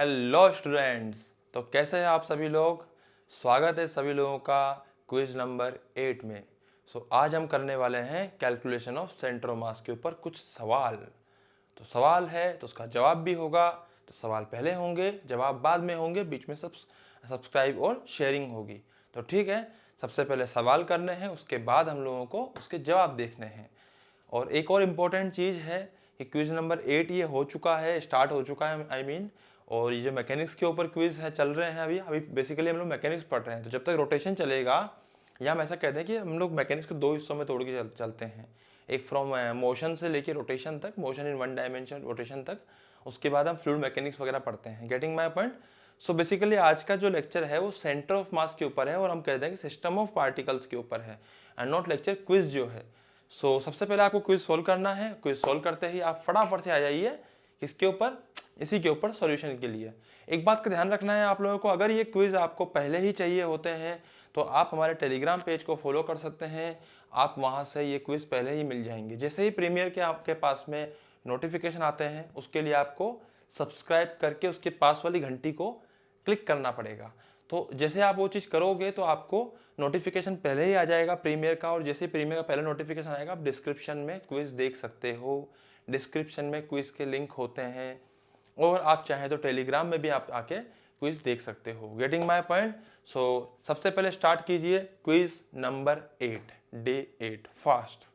Hello students, तो कैसे हैं आप सभी लोग। स्वागत है सभी लोगों का क्विज नंबर 8 में। आज हम करने वाले हैं कैलकुलेशन ऑफ सेंटर ऑफ मास के ऊपर कुछ सवाल। तो सवाल है तो उसका जवाब भी होगा। तो सवाल पहले होंगे, जवाब बाद में होंगे, बीच में सब सब्सक्राइब और शेयरिंग होगी। तो ठीक है, सबसे पहले सवाल करने हैं, उसके बाद हम लोगों को उसके जवाब देखने हैं। और एक और इम्पोर्टेंट चीज़ है कि क्विज नंबर 8 ये हो चुका है, स्टार्ट हो चुका है आई मीन। और ये जो मैकेनिक्स के ऊपर क्विज है चल रहे हैं अभी अभी बेसिकली हम लोग मैकेनिक्स पढ़ रहे हैं। तो जब तक रोटेशन चलेगा, या हम ऐसा कहते हैं कि हम लोग मैकेनिक्स को दो हिस्सों में तोड़ के चलते हैं। एक फ्रॉम मोशन से लेके रोटेशन तक, motion in one dimension rotation तक। उसके बाद हम फ्लूइड मैकेनिक्स वगैरह पढ़ते हैं। Getting my point. So basically आज का जो लेक्चर है वो सेंटर ऑफ मास के ऊपर है, और हम कहते हैं कि सिस्टम ऑफ पार्टिकल्स के ऊपर है, एंड नॉट लेक्चर क्विज जो है। सबसे पहले आपको क्विज सोल्व करना है। क्विज सोल्व करते ही आप फटाफट से आ जाइए किसके ऊपर, इसी के ऊपर सॉल्यूशन के लिए। एक बात का ध्यान रखना है आप लोगों को, अगर ये क्विज आपको पहले ही चाहिए होते हैं तो आप हमारे टेलीग्राम पेज को फॉलो कर सकते हैं। आप वहां से ये क्विज पहले ही मिल जाएंगे। जैसे ही प्रीमियर के आपके पास में नोटिफिकेशन आते हैं, उसके लिए आपको सब्सक्राइब करके उसके पास वाली घंटी को क्लिक करना पड़ेगा। तो जैसे आप वो चीज़ करोगे तो आपको नोटिफिकेशन पहले ही आ जाएगा प्रीमियर का। और जैसे प्रीमियर का पहले नोटिफिकेशन आएगा, आप डिस्क्रिप्शन में क्विज देख सकते हो। डिस्क्रिप्शन में क्विज के लिंक होते हैं, और आप चाहें तो टेलीग्राम में भी आप आके क्विज देख सकते हो। Getting my point. सबसे पहले स्टार्ट कीजिए quiz number 8, day 8 fast.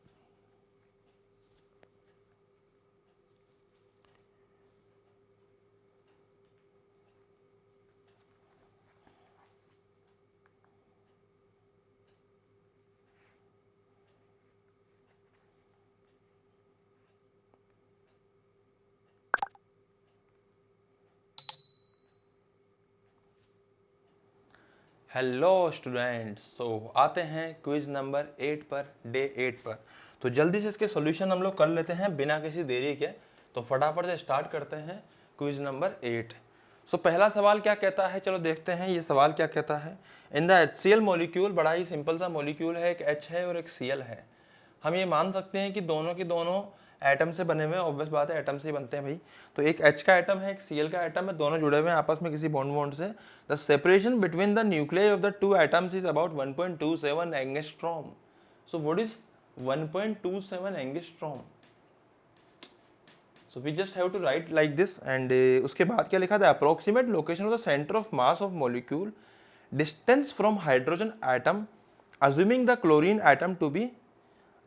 Hello students, आते हैं क्विज नंबर 8 पर, डे 8 पर। तो जल्दी से इसके सॉल्यूशन हम लोग कर लेते हैं बिना किसी देरी के। तो फटाफट से स्टार्ट करते हैं क्विज नंबर 8। पहला सवाल क्या कहता है, चलो देखते हैं ये सवाल क्या कहता है। इन द HCl मॉलिक्यूल, बड़ा ही सिंपल सा मॉलिक्यूल है, एक H है और एक Cl है। हम ये मान सकते हैं कि दोनों के दोनों एटम से बने हुए हैं। ऑब्वियस बात है, एटम से ही बनते हैं भाई। तो एक H का एटम है, एक Cl का एटम है, दोनों जुड़े हुए हैं आपस में किसी बॉन्ड से। The separation between the nuclei of the two atoms is about 1.27 angstrom. So what is 1.27 angstrom? So we just have to write like this. And उसके बाद क्या लिखा था, approximate location of the centre of mass of molecule, distance from hydrogen atom, assuming the chlorine atom to be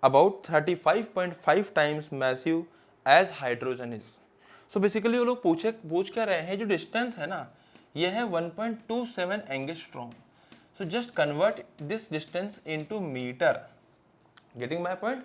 about 35.5 times massive as hydrogen is. So basically वो लोग पूछ क्या रहे हैं, जो डिस्टेंस है ना ये है 1.27 angstrom. So just convert this distance into metre. Getting my point.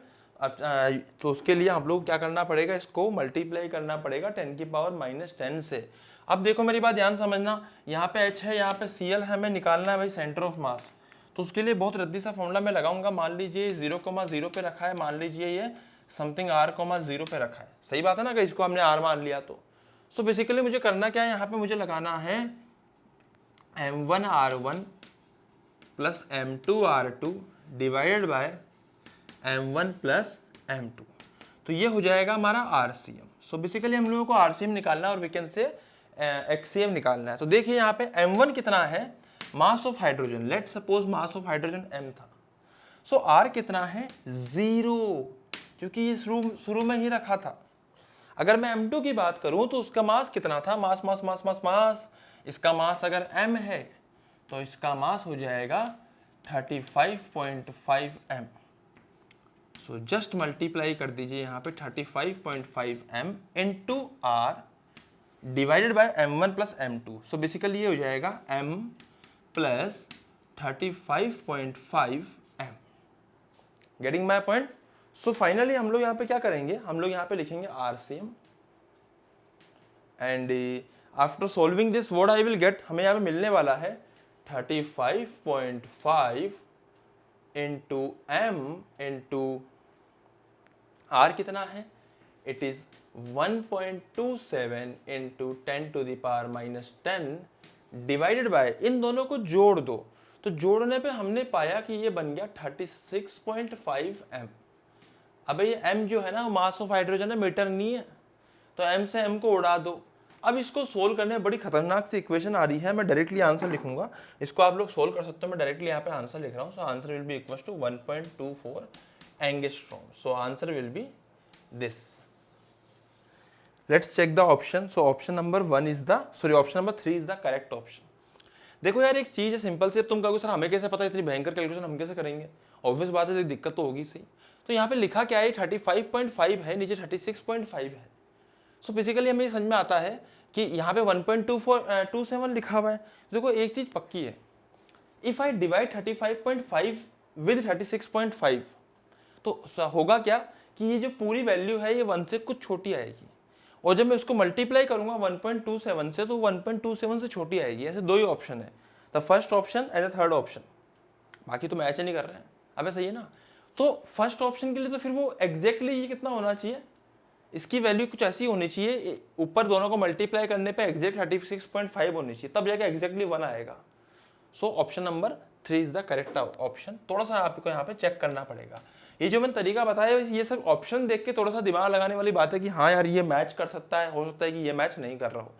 तो उसके लिए हम लोग क्या करना पड़ेगा, इसको मल्टीप्लाई करना पड़ेगा 10 की पावर -10 से। अब देखो मेरी बात ध्यान समझना, यहाँ पे H है, यहाँ पे Cl है, हमें निकालना है भाई सेंटर ऑफ मास। तो उसके लिए बहुत रद्दी सा फॉर्मूला मैं लगाऊंगा। मान लीजिए 0,0 पे रखा है, मान लीजिए ये समथिंग r,0 पे रखा है। सही बात है ना कि इसको हमने r मान लिया। तो बेसिकली मुझे करना क्या है, यहाँ पे मुझे लगाना है m1r1 plus m2r2 divided by m1 plus m2। तो ये हो जाएगा हमारा RCM। बेसिकली हम लोगों को RCM निकालना है और वीकेंड से XCM निकालना है। तो देखिए यहाँ पे m1 कितना है, mass of hydrogen. Let suppose mass of hydrogen m था। R कितना है, 0, क्योंकि ये शुरू में ही रखा था। अगर मैं m2 की बात करूं तो उसका मास कितना था, मास मास मास मास मास। इसका मास अगर m है तो इसका मास हो जाएगा 35.5 m। जस्ट मल्टीप्लाई कर दीजिए यहाँ पे 35.5 m into R divided by m1 plus m2। Basically ये हो जाएगा m plus 35.5 m। Getting my point. Finally हम लोग यहाँ पे क्या करेंगे, हम लोग यहाँ पे लिखेंगे RCM and after solving this what I will get, हमें यहाँ पे मिलने वाला है 35.5 इंटू m इंटू R कितना है, it is 1.27 into 10 to the power -10 divided by, इन दोनों को जोड़ दो। तो जोड़ने पे हमने पाया कि ये बन गया 36.5 m। अब ये m जो है ना मास ऑफ हाइड्रोजन है, मीटर नहीं है। तो m से m को उड़ा दो, अब इसको सोल्व करने में बड़ी खतरनाक सी इक्वेशन आ रही है, मैं डायरेक्टली आंसर लिखूंगा, इसको आप लोग सोल्व कर सकते हो, मैं डायरेक्टली यहाँ पे आंसर लिख रहा हूँ। So answer will be equal to 1.24 angstrom. So answer will be this. Let's check the option. So option number 1 is the, sorry option number 3 is the correct option. देखो यार, एक चीज है सिंपल सी, अब तुम कहोगे सर हमें कैसे पता, इतनी भयंकर कैलकुलेशन हम कैसे करेंगे, ऑब्वियस बात है, दिक्कत तो होगी सही। तो यहाँ पे लिखा क्या है, 35.5 है, नीचे 36.5 है। सो बेसिकली हमें समझ में आता है कि यहाँ पे 1.27 लिखा हुआ है। देखो एक चीज पक्की है, इफ आई डिवाइड 35.5 विद 36.5 तो होगा क्या कि ये जो पूरी वैल्यू है ये 1 से कुछ छोटी आएगी, और जब मैं उसको मल्टीप्लाई करूंगा 1.27 से तो 1.27 से छोटी आएगी। ऐसे दो ही ऑप्शन है, the first option and the third option, बाकी तो मैच नहीं कर रहे हैं। अबे सही है ना। तो फर्स्ट ऑप्शन के लिए तो फिर वो एग्जैक्टली ये कितना होना चाहिए, इसकी वैल्यू कुछ ऐसी होनी चाहिए, ऊपर दोनों को मल्टीप्लाई करने पे एग्जैक्ट 36.5 होनी चाहिए, तब जाके एग्जैक्टली 1 आएगा। सो option number 3 is the correct option. थोड़ा सा आपको यहाँ पे चेक करना पड़ेगा। ये जो मैंने तरीका बताया ये सब ऑप्शन देख के थोड़ा सा दिमाग लगाने वाली बात है कि हाँ यार ये मैच कर सकता है, हो सकता है कि ये मैच नहीं कर रहा हो,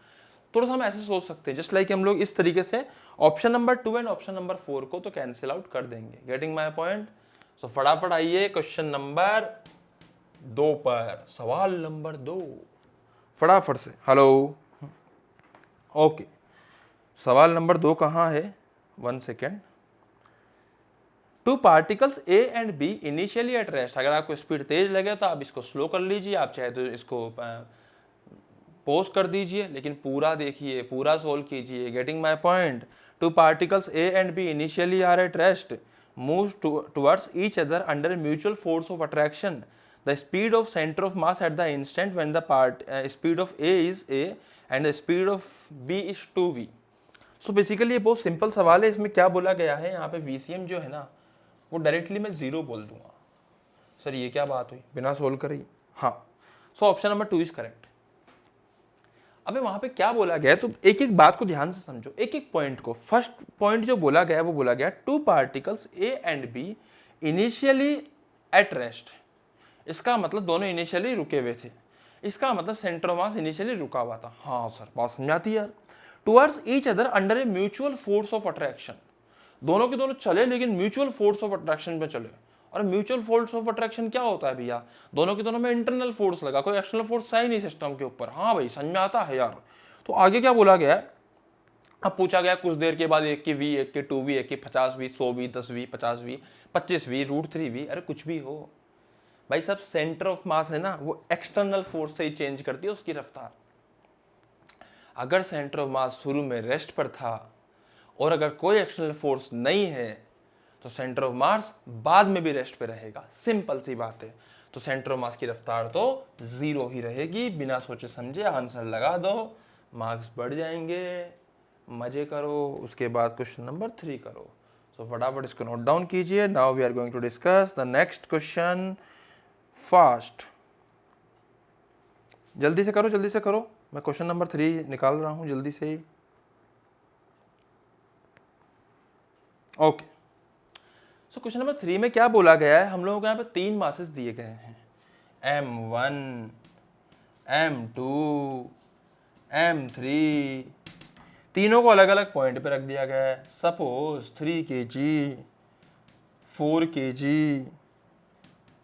थोड़ा सा हम ऐसे सोच सकते हैं। जस्ट लाइक हम लोग इस तरीके से option number 2 and option number 4 को तो कैंसिल आउट कर देंगे। Getting my point. सो फटाफट आइए क्वेश्चन नंबर 2 पर, सवाल नंबर 2 फटाफट से। हेलो, ओके, सवाल नंबर 2 कहाँ है, 1 second. Two particles A and B initially at rest. अगर आपको स्पीड तेज लगे तो आप इसको स्लो कर लीजिए, आप चाहे तो इसको पोस्ट कर दीजिए, लेकिन पूरा देखिए, पूरा सोल्व कीजिए। Getting my point. Two particles A and B initially are at rest, move towards each other under mutual force of attraction. The speed of center of mass at the instant when the speed of A is A and the speed of B is 2v. So basically ये बहुत simple सवाल है। इसमें क्या बोला गया है, यहाँ पे VCM जो है ना वो डायरेक्टली मैं 0 बोल दूंगा। सर ये क्या बात हुई, बिना सोल्व करे ही? हाँ, सो ऑप्शन नंबर 2 इज करेक्ट। अबे वहां पे क्या बोला गया है, तो एक एक बात को ध्यान से समझो, एक एक पॉइंट को। फर्स्ट पॉइंट जो बोला गया वो बोला गया two particles A and B initially at rest. इसका मतलब दोनों इनिशियली रुके हुए थे, इसका मतलब सेंटर ऑफ मास इनिशियली रुका हुआ था। हाँ सर बात समझ आती है यार। Towards each other under a mutual force of attraction, दोनों के दोनों चले लेकिन म्यूचुअल फोर्स ऑफ अट्रैक्शन में चले। और म्यूचुअल फोर्स ऑफ अट्रैक्शन क्या होता है भैया, दोनों के दोनों में इंटरनल फोर्स लगा, कोई एक्सटर्नल फोर्स है ही नहीं सिस्टम के ऊपर। हाँ भाई समझ में आता है यार। तो आगे क्या बोला गया है, अब पूछा गया कुछ देर के बाद एक की वी, एक की 2v, एक की 50v, 100v, 10v, 50v, 25v, √3v, अरे कुछ भी हो भाई, सब सेंटर ऑफ मास है ना, वो एक्सटर्नल फोर्स से ही चेंज करती है उसकी रफ्तार। अगर सेंटर ऑफ मास शुरू में रेस्ट पर था और अगर कोई एक्सटर्नल फोर्स नहीं है तो सेंटर ऑफ मास बाद में भी रेस्ट पे रहेगा। सिंपल सी बात है। तो सेंटर ऑफ मास की रफ्तार तो 0 ही रहेगी। बिना सोचे समझे आंसर लगा दो, मार्क्स बढ़ जाएंगे, मजे करो। उसके बाद क्वेश्चन नंबर 3 करो। सो फटाफट इसको नोट डाउन कीजिए। Now we are going to discuss the next question fast. जल्दी से करो, जल्दी से करो, मैं क्वेश्चन नंबर 3 निकाल रहा हूं जल्दी से ही। ओके, सो क्वेश्चन नंबर 3 में क्या बोला गया है, हम लोगों को यहाँ पे 3 मासेस दिए गए हैं, M1, M2, M3, तीनों को अलग अलग पॉइंट पे रख दिया गया है। सपोज 3 kg, 4 kg,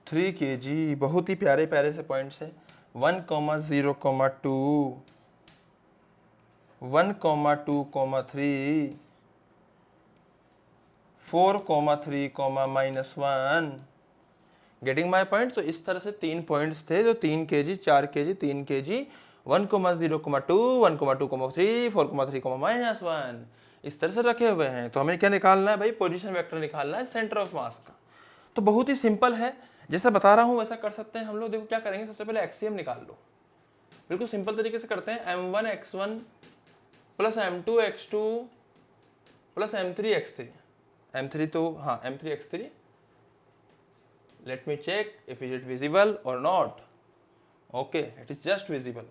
3 kg, बहुत ही प्यारे प्यारे से पॉइंट्स है। 1,0,2, 1,2,3, 4,3, -1। Getting my point. तो इस तरह से 3 पॉइंट्स थे जो 3 kg, 4 kg, 3 kg, 1,0,2, 1,2,3, 4,3, -1 इस तरह से रखे हुए हैं। तो हमें क्या निकालना है भाई, पोजीशन वेक्टर निकालना है सेंटर ऑफ मास का। तो बहुत ही सिंपल है, जैसा बता रहा हूं वैसा कर सकते हैं हम लोग। देखो क्या करेंगे, सबसे पहले एक्सीएम निकाल लो, बिल्कुल सिंपल तरीके से करते हैं। M1x1 plus M2x2 plus M3x3, M3 तो हाँ M3x3, let me check if is it visible और not. Okay, it is just visible.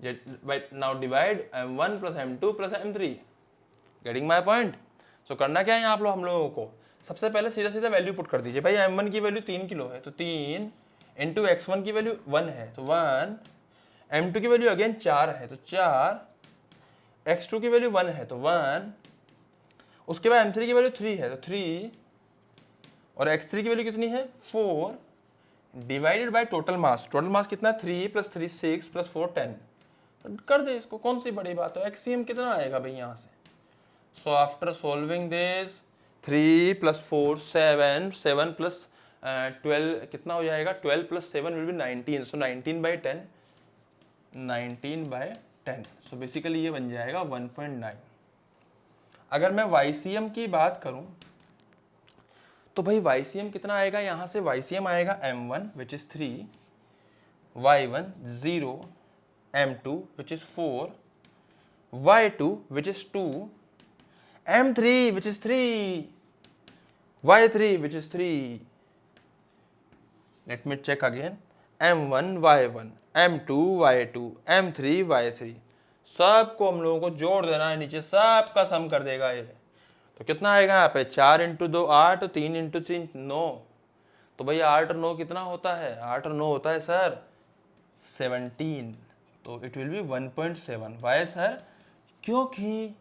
Now divide M1 plus M2 plus M3। Getting my point. So करना क्या है आप लोग, हम लोगों को सबसे पहले सीधा सीधा वैल्यू पुट कर दीजिए। भाई M1 की वैल्यू 3 किलो है तो 3 इंटू x1 की वैल्यू 1 है तो 1 m2 की वैल्यू अगेन 4 है तो 4, x2 की वैल्यू 1 है तो 1, उसके बाद m3 की वैल्यू 3 है तो 3, और x3 की वैल्यू कितनी है 4, divided by total mass. Total mass कितना 3 + 3 6 + 4 10। कर दे इसको, कौन सी बड़ी बात है। एक्सीएम कितना आएगा भाई यहाँ से। सो आफ्टर सोल्विंग दिस 3 + 4 7, 7 + 12 कितना हो जाएगा, 12 + 7 will be 19। So 19/10, 19/10। So basically ये बन जाएगा 1.9। अगर मैं YCM की बात करूं तो भाई YCM कितना आएगा यहाँ से, YCM आएगा M1 which is 3, Y1 0, M2 which is 4, Y2 which is 2, M3 which is 3, Y3 which is 3। Let me check again, M1 Y1, M2 Y2, M3 Y3, सबको हम लोगों को जोड़ देना है, नीचे सबका सम कर देगा ये। तो कितना आएगा यहाँ पे, 4 × 2 8, 3 × 3 9। तो भाई 8 और 9 कितना होता है, 8 और 9 होता है सर 17। तो it will be 1.7। Why sir, क्योंकि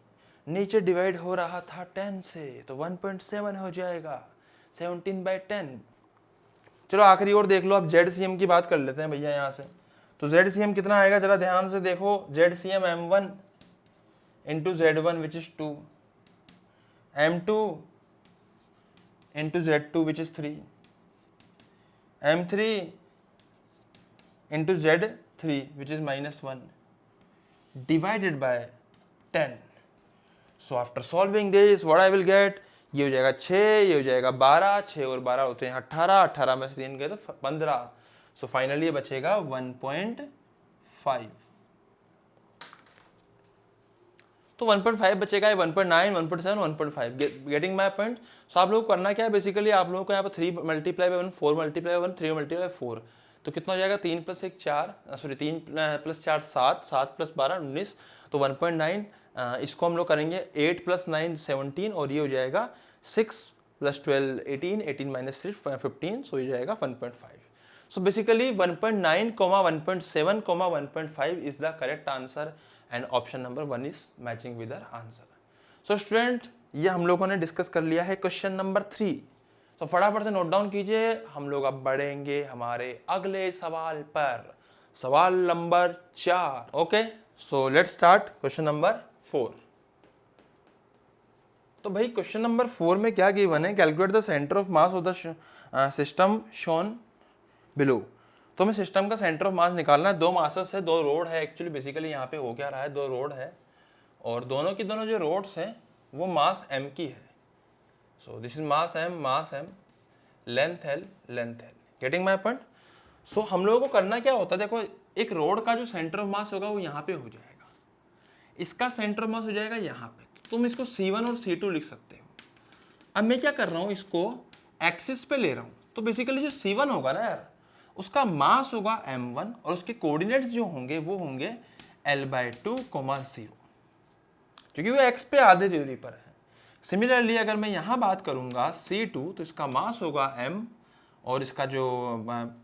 नीचे डिवाइड हो रहा था 10 से, तो 1.7 हो जाएगा 17/10। चलो आखिरी और देख लो, अब ZCM की बात कर लेते हैं भैया यहाँ से। तो ZCM कितना आएगा जरा ध्यान से देखो, ZCM M1 × Z1 which is 2, M2 × Z2 which is 3, M3 × Z3 which is -1, divided by 10। So after solving this what I will get, ये हो जाएगा 6, ये हो जाएगा 12, 6 और 12 होते हैं 18, 18 में से 3 गए तो 15। सो फाइनली ये बचेगा 1.5। तो 1.5 बचेगा, 1.9, 1.7, 1.5। Getting my point. सो आप लोगों को करना क्या है, बेसिकली आप लोगों को यहाँ पर 3 × 1 4 × 1 3 × 4। तो कितना हो जाएगा, 3 + 1 4, सॉरी 3 + 4 7, 7 + 12 19, तो 1.9। इसको हम लोग करेंगे 8 + 9 17, और ये हो जाएगा 6 + 12 18, 18 - 3 15, सो ये जाएगा 1.5। So basically 1.9, 1.7, 1.5 is the correct answer and option number 1 is matching with our answer. So student, ये हम लोगों ने डिस्कस कर लिया है क्वेश्चन नंबर 3। तो फटाफट से नोट डाउन कीजिए, हम लोग अब बढ़ेंगे हमारे अगले सवाल पर, सवाल number 4। Okay, so let's start question number 4। तो भाई क्वेश्चन नंबर 4 में क्या गिवन है, calculate the centre of mass of the system shown below. तो हमें सिस्टम का सेंटर ऑफ मास निकालना है। 2 मासेस है, 2 रोड है। एक्चुअली बेसिकली यहाँ पे हो क्या रहा है, 2 रोड है और दोनों की दोनों जो रोड्स हैं वो मास m की है। So this is mass m, length l, length l। Getting my point. So हम लोगों को करना क्या होता है, देखो एक रोड का जो सेंटर ऑफ मास होगा वो यहाँ पे हो जाएगा, इसका सेंटर ऑफ मास हो जाएगा यहाँ पे। तो तुम इसको C1 और C2 लिख सकते हो। अब मैं क्या कर रहा हूँ, इसको एक्सिस पे ले रहा हूँ। तो बेसिकली जो C1 होगा ना यार, उसका मास होगा m1 और उसके कोऑर्डिनेट्स जो होंगे वो होंगे L/2, 0, क्योंकि वो x पे आधे दूरी पर है। सिमिलरली अगर मैं यहाँ बात करूँगा C2, तो इसका मास होगा m और इसका जो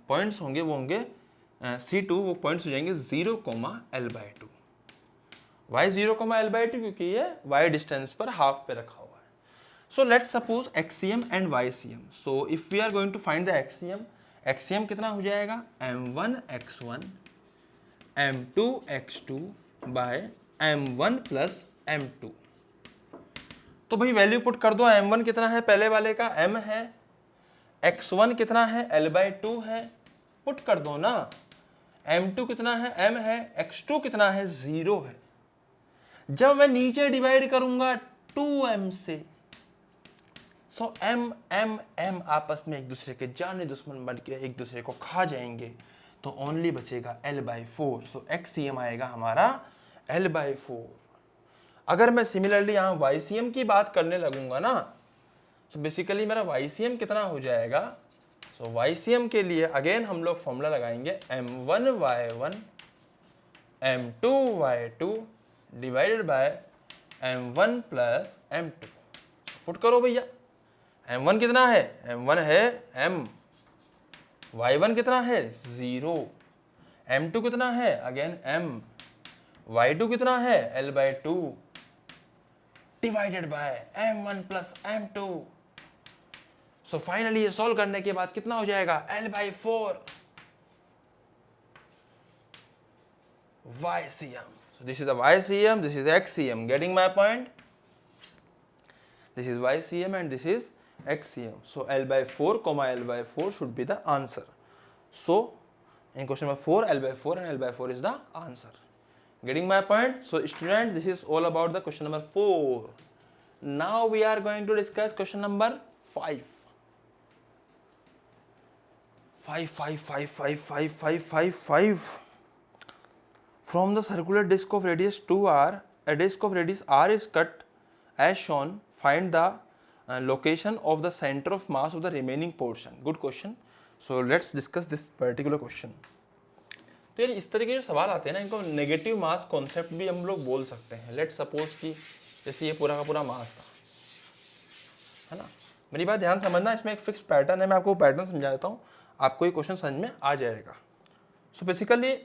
पॉइंट्स होंगे वो होंगे C2, वो पॉइंट्स हो जाएंगे 0, L/2। वाई 0, L/2 क्योंकि ये y डिस्टेंस पर हाफ पे रखा हुआ है। So let's suppose XCM and YCM। So if we are going to find the XCM कितना हो जाएगा, M1 x1 M2 x2 bye M1 + M2। तो भाई वैल्यू पुट कर दो। M1 कितना है पहले वाले का, m है, x1 कितना है L/2 है, पुट कर दो ना। M2 कितना है, m है, x2 कितना है 0 है। जब मैं नीचे डिवाइड करूंगा 2m से, सो m आपस में एक दूसरे के जाने दुश्मन बन के एक दूसरे को खा जाएंगे, तो ओनली बचेगा L/4। सो XCM आएगा हमारा L/4। अगर मैं सिमिलरली यहाँ YCM की बात करने लगूंगा ना, तो बेसिकली मेरा YCM कितना हो जाएगा। सो YCM के लिए अगेन हम लोग फॉर्मूला लगाएंगे M1y1 M2y2 divided by M1 + M2। Put करो भैया, M1 कितना है, M1 है m, Y1 कितना है 0, m2 कितना है, अगेन m, y2 कितना है, l/2 divided by m1 plus m2। So finally ये सॉल्व करने के बाद कितना हो जाएगा, l/4 YCM. So this is the YCM, this is XCM. Getting my point? This is YCM and this is XCM. So L/4, L/4 should be the answer. So in question number 4, L/4 and L/4 is the answer. Getting my point? So student, this is all about the question number 4. Now we are going to discuss question number 5. 5. From the circular disc of radius 2r, a disc of radius r is cut as shown. Find the location of the center of mass of the remaining portion. Good question. So let's discuss this particular question. तो यार इस तरह के जो सवाल आते हैं ना, इनको नेगेटिव मास कॉन्सेप्ट भी हम लोग बोल सकते हैं। लेट्स सपोज कि जैसे ये पूरा का पूरा मास था, है ना। मेरी बात ध्यान समझना, इसमें एक फिक्स पैटर्न है, मैं आपको पैटर्न समझा देता हूँ, आपको ये क्वेश्चन समझ में आ जाएगा। सो बेसिकली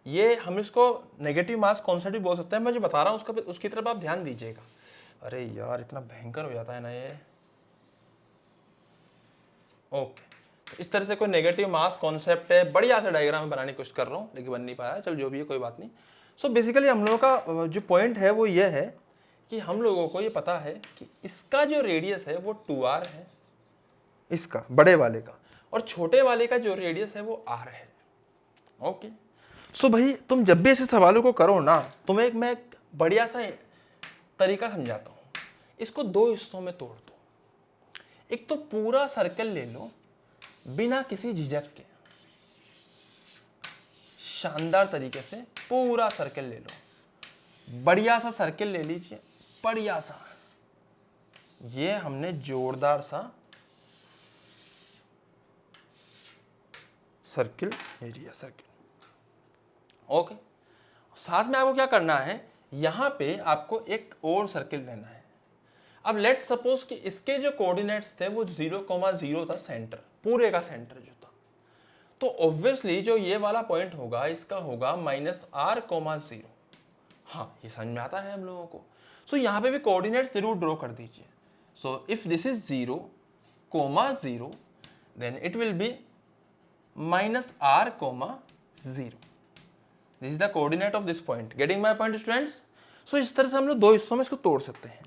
ये हम इसको नेगेटिव मास कॉन्सेप्ट भी बोल सकते हैं। मैं जो बता रहा हूँ उसकी तरफ आप ध्यान दीजिएगा। अरे यार इतना भयंकर हो जाता है ना ये। ओके, तो इस तरह से कोई नेगेटिव मास कॉन्सेप्ट है, बढ़िया सा डायग्राम बनाने की कोशिश कर रहा हूँ लेकिन बन नहीं पा रहा है। चल जो भी है कोई बात नहीं। सो बेसिकली हम लोगों का जो पॉइंट है वो ये है कि हम लोगों को ये पता है कि इसका जो रेडियस है वो 2r है, इसका बड़े वाले का, और छोटे वाले का जो रेडियस है वो r है। ओके, सो भाई तुम जब भी ऐसे सवालों को करो ना, तुम्हें मैं एक बढ़िया सा तरीका समझाता हूँ। इसको दो हिस्सों में तोड़ दो। एक तो पूरा सर्कल ले लो बिना किसी झिझक के, शानदार तरीके से पूरा सर्कल ले लो। बढ़िया सा सर्कल ले लीजिए, बढ़िया सा। ये हमने जोरदार सा सर्कल ले लिया, सर्कल। ओके, साथ में आपको क्या करना है, यहां पे आपको एक और सर्कल लेना है। अब लेट सपोज कि इसके जो कोऑर्डिनेट्स थे वो 0,0 था, सेंटर, पूरे का सेंटर जो था। तो ऑब्वियसली जो ये वाला पॉइंट होगा इसका होगा -r,0। हाँ, ये समझ में आता है हम लोगों को। सो यहाँ पे भी कोऑर्डिनेट्स जरूर ड्रॉ कर दीजिए। So if this is 0,0 then it will be -r,0। This is the coordinate of this point. Getting my point students? So इस तरह से हम लोग दो हिस्सों में इसको तोड़ सकते हैं।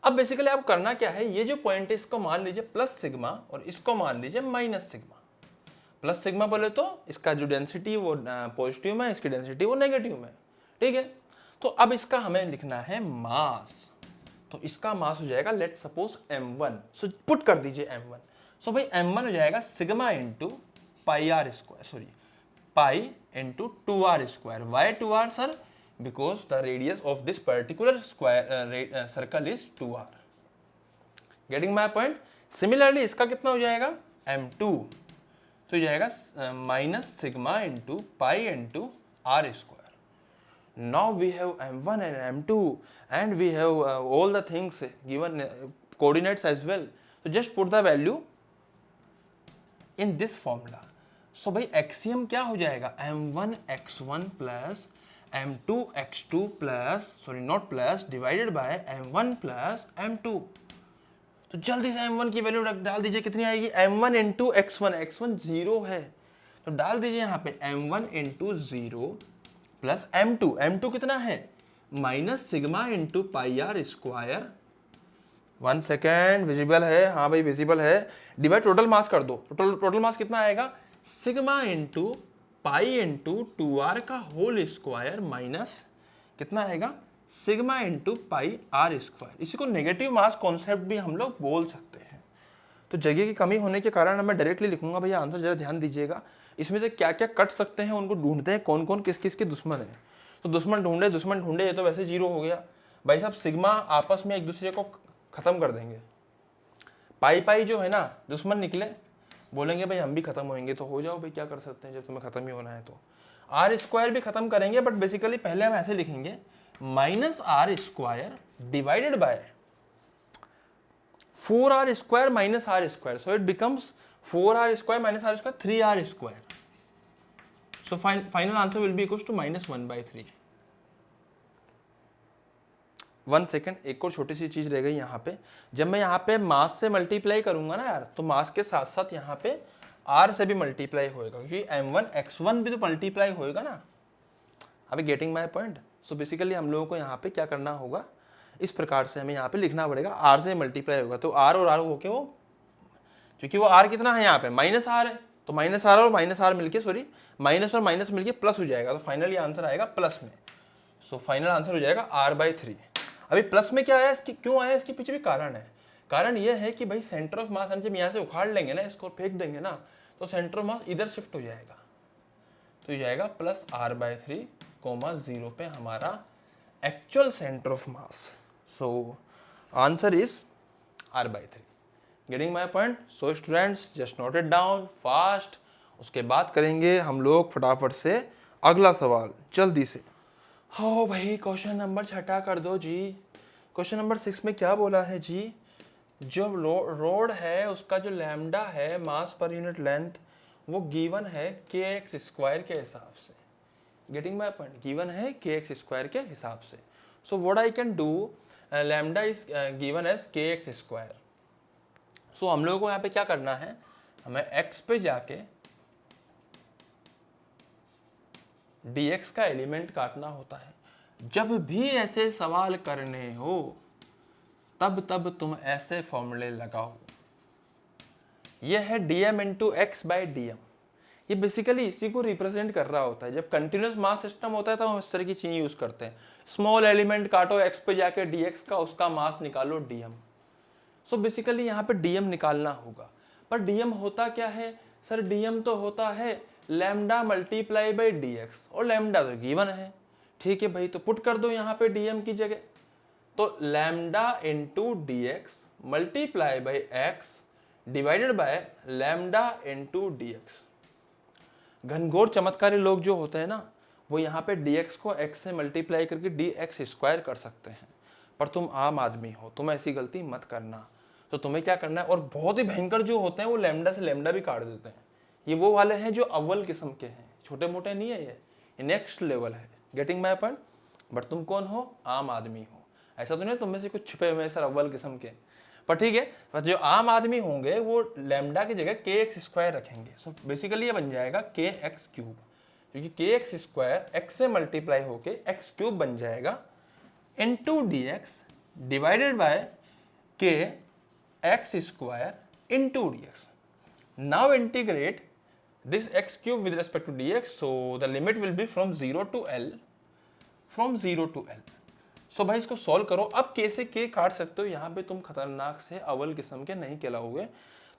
अब बेसिकली आपको करना क्या है, ये जो पॉइंट है इसको मान लीजिए प्लस सिग्मा और इसको मान लीजिए माइनस सिग्मा। प्लस सिग्मा बोले तो इसका जो डेंसिटी वो पॉजिटिव में, इसकी डेंसिटी वो नेगेटिव में, ठीक है। तो अब इसका हमें लिखना है मास। तो इसका मास हो जाएगा let suppose m1। So put कर दीजिए m1। सो भाई m1 हो जाएगा sigma into pi r square, sorry pi into 2r square. Why 2r sir? Because the radius of this particular square circle is 2r. Getting my point? Similarly इसका कितना हो जाएगा, m2। तो हो जाएगा minus sigma into pi into r square. Now we have m1 and m2 and we have all the things given coordinates as well. So just put the value in this formula. सो भाई axiom क्या हो जाएगा, m1x1 plus m2x2 plus, sorry not plus, divided by m1 plus m2। तो जल्दी से m1 की value डाल दीजिए, कितनी आएगी, m1 इंटू x1, x1 0 है तो डाल दीजिए यहाँ पे m1 into 0 plus m2, m2 कितना है, minus sigma into pi r square. 1 second, visible है, हाँ भाई विजिबल है। डिवाइड टोटल मास कर दो, टोटल मास कितना आएगा, sigma into pi into 2r का होल स्क्वायर माइनस कितना आएगा, sigma into pi r square. इसी को नेगेटिव मास कॉन्सेप्ट भी हम लोग बोल सकते हैं। तो जगह की कमी होने के कारण मैं डायरेक्टली लिखूंगा भैया आंसर, जरा ध्यान दीजिएगा। इसमें से क्या क्या कट सकते हैं उनको ढूंढते हैं, कौन कौन किस किस के दुश्मन है। तो दुश्मन ढूंढे, ये तो वैसे 0 हो गया भाई साहब। सिग्मा आपस में एक दूसरे को खत्म कर देंगे। पाई जो है ना दुश्मन निकले, बोलेंगे भाई हम भी खत्म होंगे, तो हो जाओ भाई, क्या कर सकते हैं जब तुम्हें खत्म ही होना है। तो आर स्क्वायर भी खत्म करेंगे, बट बेसिकली पहले हम ऐसे लिखेंगे minus r square divided by 4r square minus r square. So it becomes 4r square minus r square 3r square. So final answer will be equal to -1/3। 1 second, एक और छोटी सी चीज रह गई यहाँ पे। जब मैं यहाँ पे मास से मल्टीप्लाई करूंगा ना यार, तो मास के साथ साथ यहाँ पे r से भी मल्टीप्लाई होएगा, क्योंकि m1 x1 भी तो मल्टीप्लाई होएगा ना। अभी getting my point. So basically हम लोगों को यहाँ पे क्या करना होगा, इस प्रकार से हमें यहाँ पे लिखना पड़ेगा, r से मल्टीप्लाई होगा तो r और r होके वो, क्योंकि वो r कितना है यहाँ पे -r है, तो -r और -r मिलके, सॉरी माइनस और माइनस मिलके प्लस हो जाएगा, तो फाइनली आंसर आएगा प्लस में। सो फाइनल आंसर हो जाएगा r/3। अभी प्लस में क्या आया, इसकी क्यों आया, इसके पीछे भी कारण है। कारण यह है कि भाई सेंटर ऑफ मास हम जब यहाँ से उखाड़ लेंगे ना, इसको फेंक देंगे ना, तो सेंटर ऑफ मास इधर शिफ्ट हो जाएगा, तो ये जाएगा +r/3, 0 पे हमारा actual centre of mass. So answer is r/3। Getting my point. So students just note it down fast. उसके बाद करेंगे हम लोग फटाफट से अगला सवाल जल्दी से। हो भाई क्वेश्चन नंबर 6 कर दो जी। क्वेश्चन नंबर 6 में क्या बोला है जी, जो रोड है उसका जो लैम्डा है मास पर यूनिट लेंथ, वो गिवन है kx² के हिसाब से। गेटिंग माय पॉइंट, गिवन है kx² के हिसाब से। So what I can do, lambda is given as kx²। सो हम लोगों को यहाँ पे क्या करना है, हमें x पे जाके dx का एलिमेंट काटना होता है। जब भी ऐसे सवाल करने हो तब तुम ऐसे फॉर्मूले लगाओ। यह है dm into x by d m. ये बेसिकली इसी को रिप्रेजेंट कर रहा होता है। जब कंटिन्यूस मास सिस्टम होता है तो हम इस तरह की चीज यूज करते हैं। स्मॉल एलिमेंट काटो x पे जाके dx का, उसका मास निकालो dm। सो बेसिकली यहाँ पे dm निकालना होगा। पर dm होता क्या है सर, dm तो होता है लैम्डा मल्टीप्लाई बाई dx, और लैम्डा तो गिवन है। ठीक है भाई, तो पुट कर दो यहाँ पे dm की जगह, तो lambda into dx multiply by x divided by lambda into dx। घनघोर चमत्कारी लोग जो होते हैं ना, वो यहाँ पे dx को x से मल्टीप्लाई करके dx² कर सकते हैं। पर तुम आम आदमी हो, तुम ऐसी गलती मत करना। तो तुम्हें क्या करना है, और बहुत ही भयंकर जो होते हैं वो लैम्डा से लैम्डा भी काट देते हैं। ये वो वाले हैं जो अव्वल किस्म के हैं, छोटे मोटे नहीं है, ये नेक्स्ट लेवल है। Getting my point. बट तुम कौन हो, आम आदमी हो। ऐसा तो नहीं तुम में से कुछ छुपे हुए सर अव्वल किस्म के, पर ठीक है। पर जो आम आदमी होंगे वो लैम्डा की जगह kx² रखेंगे। सो बेसिकली ये बन जाएगा kx³, क्योंकि kx² x से मल्टीप्लाई होके x³ बन जाएगा into dx divided by kx² into dx। Now integrate this x³ with respect to dx, so the limit will be from 0 to l, from 0 to l। सो भाई इसको solve करो। अब k से k काट सकते हो, यहाँ पे तुम खतरनाक से अव्वल किस्म के नहीं कहलाओगे।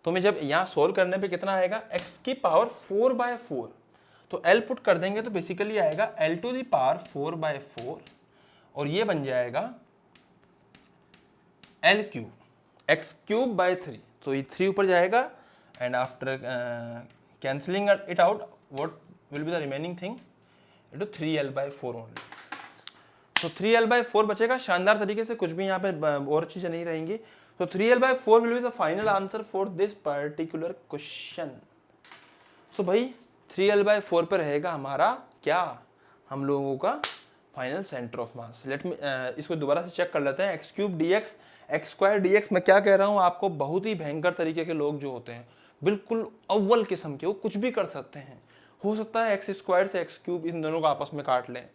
तुम्हें जब यहाँ सॉल्व करने पे कितना आएगा, x⁴ 4/4, तो l पुट कर देंगे तो बेसिकली आएगा l⁴ 4/4, और ये बन जाएगा l³ x³/3। तो ये 3 ऊपर जाएगा, and after cancelling it out, what will be the remaining thing, into 3l/4 only। तो 3l/4 बचेगा शानदार तरीके से, कुछ भी यहाँ पे और चीजें नहीं रहेंगी। तो 3l/4 will be the final answer for this particular question। सो भाई 3l/4 पे रहेगा हमारा क्या, हम लोगों का final centre of mass. Let me इसको दोबारा से चेक कर लेते हैं। x³ dx x² dx, मैं क्या कह रहा हूँ आपको, बहुत ही भयंकर तरीके के लोग जो होते हैं, बिल्कुल अव्वल किस्म के, वो कुछ भी कर सकते हैं। हो सकता है x² से x³ इन दोनों को आपस में काट लें,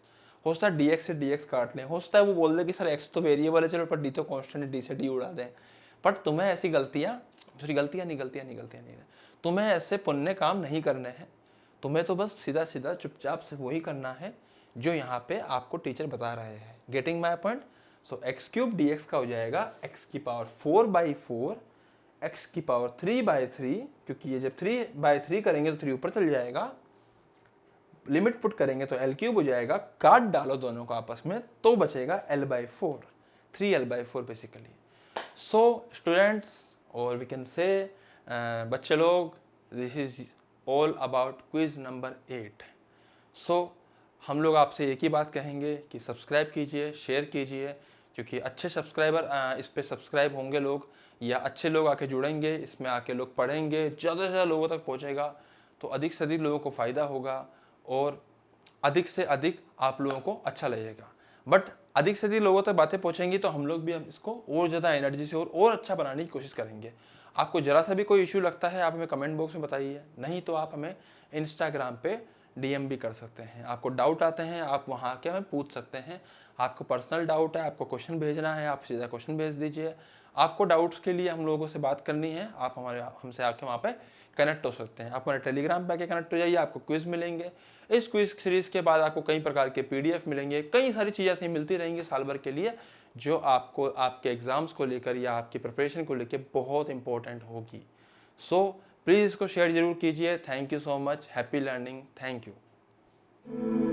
हो सकता है dx से dx काट लें, हो सकता है वो बोल दे कि सर x तो वेरिएबल है चलो, पर d तो कांस्टेंट है, d से d उड़ा दें। बट तुम्हें ऐसी गलतियां नहीं, तुम्हें ऐसे पुण्य काम नहीं करने हैं। तुम्हें तो बस सीधा सीधा चुपचाप से वही करना है जो यहाँ पे आपको टीचर बता रहे हैं। Getting my point. So x³ dx का हो जाएगा x⁴/4, x⁴3/3, क्योंकि ये जब 3/3 करेंगे तो 3 ऊपर चल जाएगा। लिमिट पुट करेंगे तो l³ हो जाएगा, काट डालो दोनों को आपस में तो बचेगा l/4, 3l/4 basically. So students, और वी कैन से बच्चे लोग, this is all about quiz number 8। सो हम लोग आपसे एक ही बात कहेंगे कि सब्सक्राइब कीजिए, शेयर कीजिए, क्योंकि अच्छे सब्सक्राइबर इस पे सब्सक्राइब होंगे लोग, या अच्छे लोग आके जुड़ेंगे, इसमें आके लोग पढ़ेंगे, ज़्यादा से ज़्यादा लोगों तक पहुँचेगा, तो अधिक से अधिक लोगों को फ़ायदा होगा। और अधिक से अधिक आप लोगों को अच्छा लगेगा। बट अधिक से अधिक लोगों तक बातें पहुंचेंगी तो हम लोग भी हम इसको और ज़्यादा एनर्जी से और अच्छा बनाने की कोशिश करेंगे। आपको ज़रा सा भी कोई इश्यू लगता है आप हमें कमेंट बॉक्स में बताइए, नहीं तो आप हमें इंस्टाग्राम पे डीएम भी कर सकते हैं। आपको डाउट आते हैं आप वहाँ आके हमें पूछ सकते हैं। आपको पर्सनल डाउट है, आपको क्वेश्चन भेजना है, आप सीधा क्वेश्चन भेज दीजिए। आपको डाउट्स के लिए हम लोगों से बात करनी है, आप हमसे आके वहाँ पे कनेक्ट हो सकते हैं। आप हमारे टेलीग्राम पे आके कनेक्ट हो जाइए, आपको क्विज मिलेंगे। इस क्विज सीरीज के बाद आपको कई प्रकार के पीडीएफ मिलेंगे, कई सारी चीज़ें ऐसी मिलती रहेंगी साल भर के लिए जो आपको आपके एग्जाम्स को लेकर या आपकी प्रिपरेशन को लेकर बहुत इंपॉर्टेंट होगी। सो प्लीज़ इसको शेयर जरूर कीजिए। Thank you so much. Happy learning. Thank you.